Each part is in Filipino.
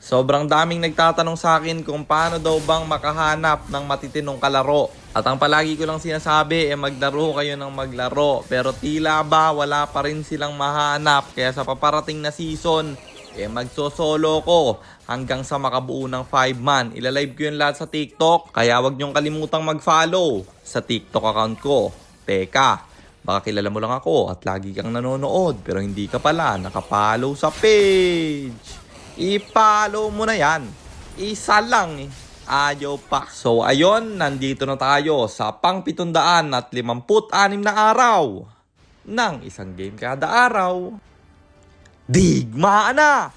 Sobrang daming nagtatanong sa akin kung paano daw bang makahanap ng matitinong kalaro. At ang palagi ko lang sinasabi maglaro kayo ng maglaro. Pero tila ba wala pa rin silang mahanap. Kaya sa paparating na season, magsosolo ko hanggang sa makabuo ng 5-man. Ilalive ko yun lahat sa TikTok. Kaya wag niyong kalimutang mag-follow sa TikTok account ko. Teka, baka kilala mo lang ako at lagi kang nanonood pero hindi ka pala nakapollow sa page. I-follow mo na yan. Isa lang eh. Ayaw pa. So ayun, nandito na tayo sa pang 756 na araw ng isang game kada araw. Digmaan na!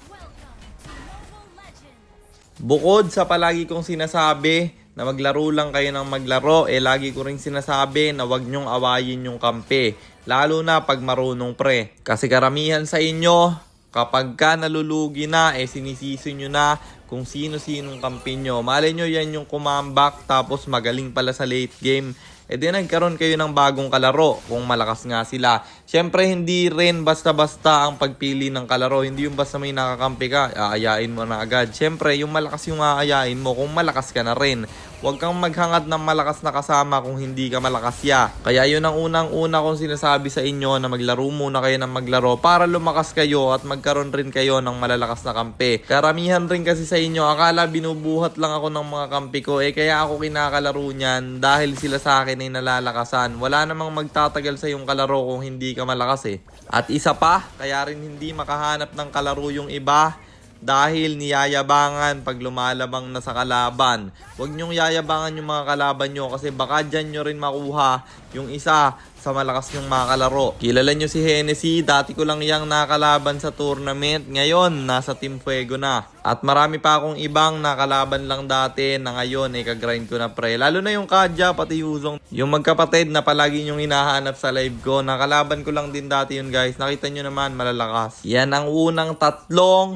Bukod sa palagi kong sinasabi na maglaro lang kayo ng maglaro, lagi ko rin sinasabi na wag nyong awayin yung kampe. Lalo na pag marunong pre. Kasi karamihan sa inyo, kapag ka nalulugi na, sinisisi nyo na kung sino-sinong kampi nyo. Malay nyo yan yung kumambak tapos magaling pala sa late game. Di nagkaroon kayo ng bagong kalaro kung malakas nga sila. Siyempre hindi rin basta-basta ang pagpili ng kalaro. Hindi yung basta may nakakampi ka, aayain mo na agad. Siyempre yung malakas yung aayain mo kung malakas ka na rin. Huwag kang maghangad ng malakas na kasama kung hindi ka malakas ya. Kaya yun ang unang-una kong sinasabi sa inyo na maglaro muna kayo ng maglaro para lumakas kayo at magkaroon rin kayo ng malalakas na kampi. Karamihan rin kasi sa inyo, akala binubuhat lang ako ng mga kampi ko. Kaya ako kinakalaro niyan dahil sila sa akin ay nalalakasan. Wala namang magtatagal sa yung kalaro kung hindi ka malakas At isa pa, kaya rin hindi makahanap ng kalaro yung iba. Dahil niyayabangan pag lumalabang na sa kalaban. Huwag nyong yayabangan yung mga kalaban nyo kasi baka dyan nyo rin makuha yung isa sa malakas nyong mga kalaro. Kilala nyo si Hennessy, dati ko lang yang nakalaban sa tournament. Ngayon, nasa Team Fuego na. At marami pa akong ibang nakalaban lang dati na ngayon kagrind ko na pre. Lalo na yung Kadya, pati Yuzong. Yung magkapatid na palagi nyong hinahanap sa live ko. Nakalaban ko lang din dati yun guys. Nakita nyo naman, malalakas. Yan ang unang 3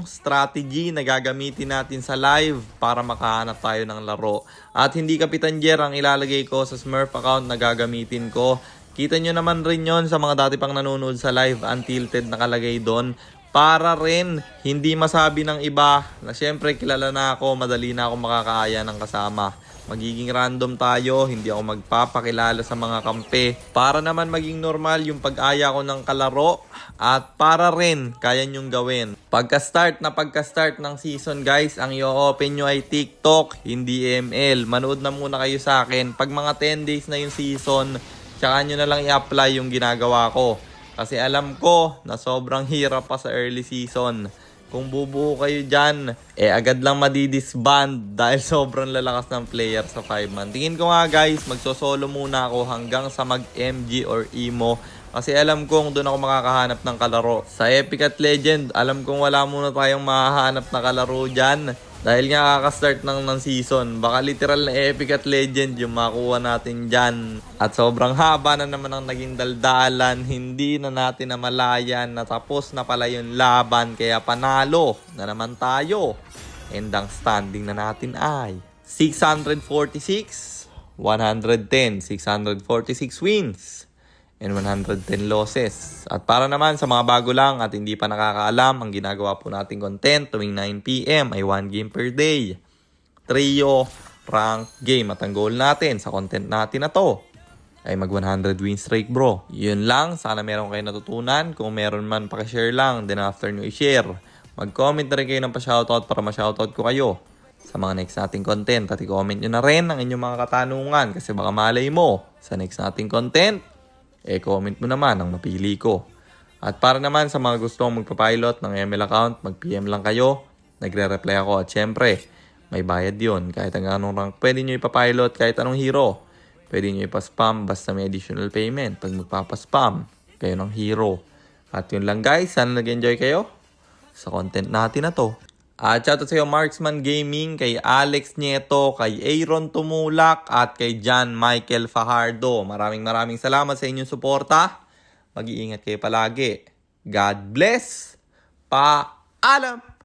strategy na gagamitin natin sa live para makahanap tayo ng laro. At hindi Kapitan Jer ang ilalagay ko sa Smurf account na gagamitin ko. Kita nyo naman rin yon sa mga dati pang nanonood sa live, untilted nakalagay doon. Para rin hindi masabi ng iba na syempre kilala na ako, madali na ako makakaaya ng kasama. Magiging random tayo, hindi ako magpapakilala sa mga kampe. Para naman maging normal yung pag-aya ko ng kalaro at para rin kaya nyong gawin. Pagka-start ng season guys, ang i-open nyo ay TikTok, hindi ML. Manood na muna kayo sa akin. Pag mga 10 days na yung season, tsaka nyo na lang i-apply yung ginagawa ko. Kasi alam ko na sobrang hirap pa sa early season. Kung bubuo kayo dyan, agad lang madidisband dahil sobrang lalakas ng player sa 5-man. Tingin ko nga guys, magsosolo muna ako hanggang sa mag-MG or Emo. Kasi alam kong doon ako makakahanap ng kalaro. Sa Epic at Legend, alam kong wala muna tayong mahahanap na kalaro dyan. Dahil nga kakastart ng season, baka literal na Epic at Legend yung makuha natin dyan. At sobrang haba na naman ang naging daldalan, hindi na natin namalayan, natapos na pala yung laban, kaya panalo na naman tayo. And ang standing na natin ay 646, 110, 646 wins. And 110 losses. At para naman sa mga bago lang at hindi pa nakakaalam, ang ginagawa po nating content tuwing 9 PM ay 1 game per day. Trio, rank game. At ang goal natin sa content natin na to ay mag 100 win streak bro. Yun lang, sana meron kayo natutunan. Kung meron man, pakishare lang. Then after nyo i-share, mag-comment na rin kayo ng pa-shoutout para ma-shoutout ko kayo sa mga next nating content. At i-comment nyo na rin ang inyong mga katanungan kasi baka malay mo sa next nating content comment mo naman ang mapili ko. At para naman sa mga gustong magpapilot ng ML account, mag-PM lang kayo. Nagre-reply ako. At syempre, may bayad yon. Kahit ang anong rank, pwede nyo ipapilot kahit anong hero. Pwede nyo ipaspam basta may additional payment. Pag magpapaspam kayo ng hero. At yun lang guys. Sana nag-enjoy kayo sa content natin na to. At shoutout sa iyo Marksman Gaming, kay Alex Nieto, kay Aaron Tumulak, at kay John Michael Fajardo. Maraming salamat sa inyong suporta. Mag-iingat kayo palagi. God bless. Paalam!